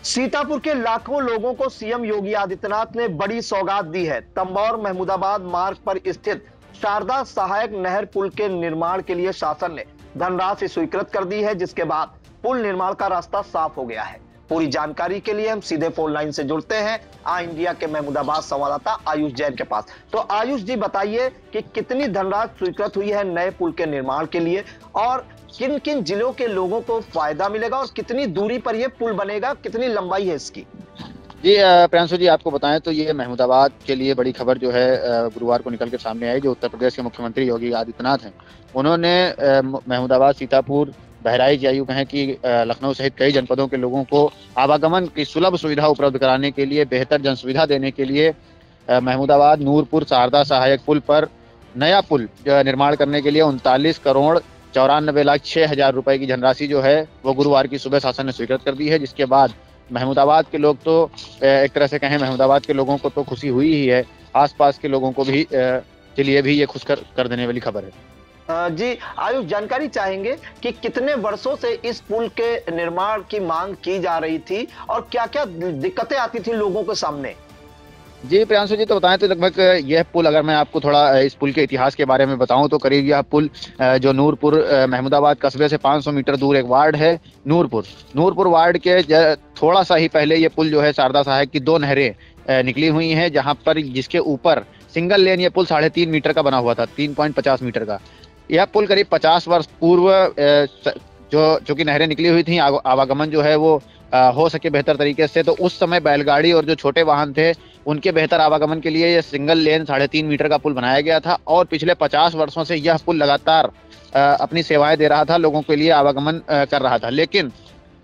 सीतापुर के लाखों लोगों को सीएम योगी आदित्यनाथ ने बड़ी सौगात दी है। तंबौर महमूदाबाद मार्ग पर स्थित शारदा सहायक नहर पुल के निर्माण के लिए शासन ने धनराशि स्वीकृत कर दी है, जिसके बाद पुल निर्माण का रास्ता साफ हो गया है। पूरी जानकारी के लिए हम सीधे फोन लाइन से जुड़ते हैं इंडिया के महमूदाबाद संवाददाता आयुष जैन के पास। तो आयुष जी, बताइए कि कितनी धनराशि स्वीकृत हुई है नए पुल के निर्माण के लिए और किन किन जिलों के लोगों को फायदा मिलेगा और कितनी दूरी पर यह पुल बनेगा, कितनी लंबाई है इसकी? जी प्रियांशु जी, आपको बताएं तो ये महमूदाबाद के लिए बड़ी खबर जो है गुरुवार को निकल के सामने आई। जो उत्तर प्रदेश के मुख्यमंत्री योगी आदित्यनाथ हैं, उन्होंने महमूदाबाद, सीतापुर, बहराइच या यूं कहें कि लखनऊ सहित कई जनपदों के लोगों को आवागमन की सुलभ सुविधा उपलब्ध कराने के लिए, बेहतर जन सुविधा देने के लिए महमूदाबाद नूरपुर शारदा सहायक पुल पर नया पुल निर्माण करने के लिए 39,94,06,000 रुपए की धनराशि जो है वो गुरुवार की सुबह शासन ने स्वीकृत कर दी है। जिसके बाद महमूदाबाद के लोग तो एक तरह से कहें, महमूदाबाद के लोगों को तो खुशी हुई ही है, आसपास के लोगों को भी के लिए भी ये खुश कर देने वाली खबर है। जी आयुष, जानकारी चाहेंगे कि कितने वर्षों से इस पुल के निर्माण की मांग की जा रही थी और क्या क्या दिक्कतें आती थी लोगों के सामने? जी प्रियांशु जी, तो बताएं तो लगभग यह पुल, अगर मैं आपको थोड़ा इस पुल के इतिहास के बारे में बताऊं तो करीब यह पुल जो नूरपुर महमूदाबाद कस्बे से 500 मीटर दूर एक वार्ड है नूरपुर वार्ड के थोड़ा सा ही पहले ये पुल जो है शारदा सहायक की 2 नहरें निकली हुई हैं, जहां पर जिसके ऊपर सिंगल लेन ये पुल 3.5 मीटर का बना हुआ था, 3.50 मीटर का। यह पुल करीब 50 वर्ष पूर्व जो कि नहरें निकली हुई थी, आवागमन जो है वो हो सके बेहतर तरीके से, तो उस समय बैलगाड़ी और जो छोटे वाहन थे उनके बेहतर आवागमन के लिए यह सिंगल लेन 3.5 मीटर का पुल बनाया गया था। और पिछले 50 वर्षों से यह पुल लगातार अपनी सेवाएं दे रहा था, लोगों के लिए आवागमन कर रहा था। लेकिन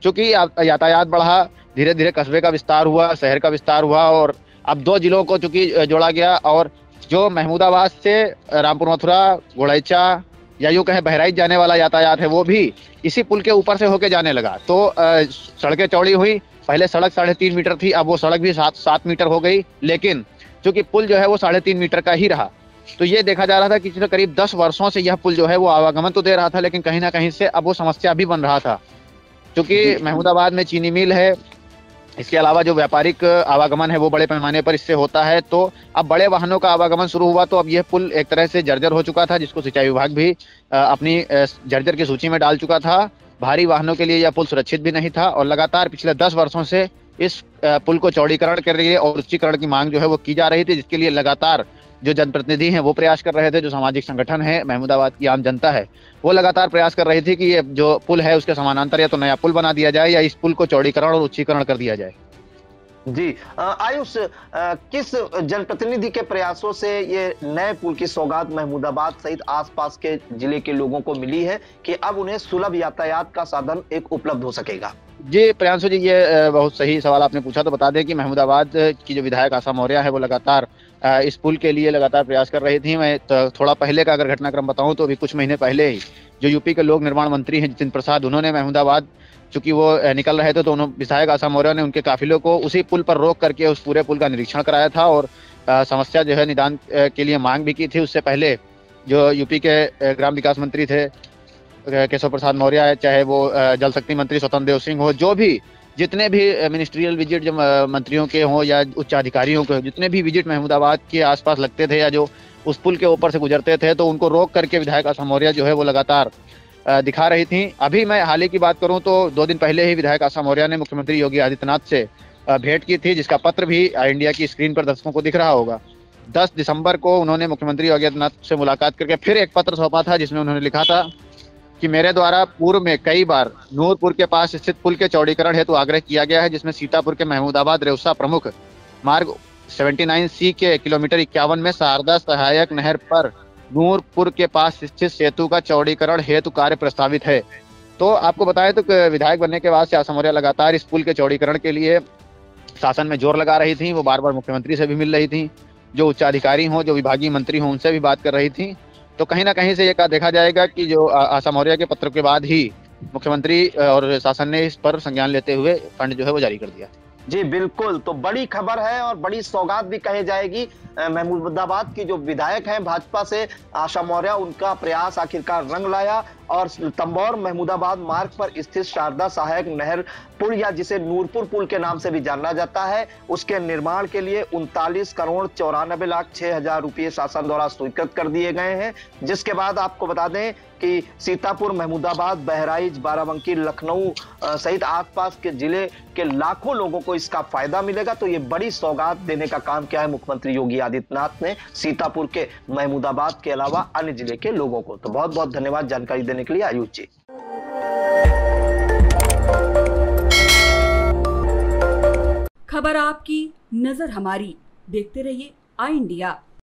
चूंकि यातायात बढ़ा, धीरे धीरे कस्बे का विस्तार हुआ, शहर का विस्तार हुआ और अब 2 जिलों को चूंकि जोड़ा गया और जो महमूदाबाद से रामपुर मथुरा, गोड़ैचा या यूं कहें बहराइच जाने वाला यातायात है वो भी इसी पुल के ऊपर से होके जाने लगा। तो सड़कें चौड़ी हुई। पहले सड़क 3.5 मीटर थी, अब वो सड़क भी 7 मीटर हो गई, लेकिन चूंकि पुल जो है वो 3.5 मीटर का ही रहा। तो ये देखा जा रहा था कि पिछले करीब 10 वर्षों से यह पुल जो है वो आवागमन तो दे रहा था, लेकिन कहीं ना कहीं से अब वो समस्या भी बन रहा था। क्योंकि महमूदाबाद में चीनी मिल है, इसके अलावा जो व्यापारिक आवागमन है वो बड़े पैमाने पर इससे होता है। तो अब बड़े वाहनों का आवागमन शुरू हुआ तो अब यह पुल एक तरह से जर्जर हो चुका था, जिसको सिंचाई विभाग भी अपनी जर्जर की सूची में डाल चुका था। भारी वाहनों के लिए यह पुल सुरक्षित भी नहीं था और लगातार पिछले 10 वर्षों से इस पुल को चौड़ीकरण के लिए और उच्चीकरण की मांग जो है वो की जा रही थी, जिसके लिए लगातार जो जनप्रतिनिधि हैं वो प्रयास कर रहे थे, जो सामाजिक संगठन है, महमूदाबाद की आम जनता है, वो लगातार प्रयास कर रही थी कि ये जो पुल है उसके समानांतर या तो नया पुल बना दिया जाए या इस पुल को चौड़ीकरण और उच्चीकरण कर दिया जाए। जी आयुष, किस जनप्रतिनिधि के प्रयासों से ये नए पुल की सौगात महमूदाबाद सहित आसपास के जिले के लोगों को मिली है कि अब उन्हें सुलभ यातायात का साधन एक उपलब्ध हो सकेगा? जी प्रियांशु जी, ये बहुत सही सवाल आपने पूछा। तो बता दें कि महमूदाबाद की जो विधायक आशा मौर्य है वो लगातार इस पुल के लिए लगातार प्रयास कर रही थी। मैं थोड़ा पहले का अगर घटनाक्रम बताऊं तो अभी कुछ महीने पहले ही जो यूपी के लोक निर्माण मंत्री हैं जितिन प्रसाद, उन्होंने महमूदाबाद चूंकि वो निकल रहे थे तो उन्होंने विधायक आशा मौर्य ने उनके काफिलों को उसी पुल पर रोक करके उस पूरे पुल का निरीक्षण कराया था और समस्या जो है निदान के लिए मांग भी की थी। उससे पहले जो यूपी के ग्राम विकास मंत्री थे केशव प्रसाद मौर्य, चाहे वो जल शक्ति मंत्री स्वतंत्र देव सिंह हो, जो भी जितने भी मिनिस्ट्रियल विजिट जो मंत्रियों के हों या उच्च अधिकारियों के, जितने भी विजिट महमूदाबाद के आसपास लगते थे या जो उस पुल के ऊपर से गुजरते थे, तो उनको रोक करके विधायक आशा मौर्य जो है वो लगातार दिखा रही थी। अभी मैं हाल ही की बात करूं तो 2 दिन पहले ही विधायक आशा मौर्य ने मुख्यमंत्री योगी आदित्यनाथ से भेंट की थी, जिसका पत्र भी इंडिया की स्क्रीन पर दर्शकों को दिख रहा होगा। 10 दिसंबर को उन्होंने मुख्यमंत्री योगी आदित्यनाथ से मुलाकात करके फिर एक पत्र सौंपा था, जिसमें उन्होंने लिखा था कि मेरे द्वारा पूर्व में कई बार नूरपुर के पास स्थित पुल के चौड़ीकरण हेतु आग्रह किया गया है, जिसमें सीतापुर के महमूदाबाद रेउसा प्रमुख मार्ग 79C के किलोमीटर 51 में शारदा सहायक नहर पर नूरपुर के पास स्थित सेतु का चौड़ीकरण हेतु कार्य प्रस्तावित है। तो आपको बताएं तो विधायक बनने के बाद से आशा मौर्य लगातार इस पुल के चौड़ीकरण के लिए शासन में जोर लगा रही थी। वो बार बार मुख्यमंत्री से भी मिल रही थी, जो उच्चाधिकारी हों, जो विभागीय मंत्री हों, उनसे भी बात कर रही थी। तो कहीं ना कहीं से ये देखा जाएगा कि जो आशा मौर्य के पत्र के बाद ही मुख्यमंत्री और शासन ने इस पर संज्ञान लेते हुए फंड जो है वो जारी कर दिया। जी बिल्कुल, तो बड़ी खबर है और बड़ी सौगात भी कही जाएगी। महमूदाबाद की जो विधायक हैं भाजपा से आशा मौर्य, उनका प्रयास आखिरकार रंग लाया और तंबौर महमूदाबाद मार्ग पर स्थित शारदा सहायक नहर पुल या जिसे नूरपुर पुल के नाम से भी जाना जाता है, उसके निर्माण के लिए 39,94,06,000 रुपये शासन द्वारा स्वीकृत कर दिए गए हैं। जिसके बाद आपको बता दें कि सीतापुर, महमूदाबाद, बहराइच, बाराबंकी, लखनऊ सहित आसपास के जिले के लाखों लोगों को इसका फायदा मिलेगा। तो ये बड़ी सौगात देने का काम किया है मुख्यमंत्री योगी आदित्यनाथ ने सीतापुर के, महमूदाबाद के अलावा अन्य जिले के लोगों को। तो बहुत बहुत धन्यवाद जानकारी देने के लिए आयुष जी। खबर आपकी, नजर हमारी। देखते रहिए आई इंडिया।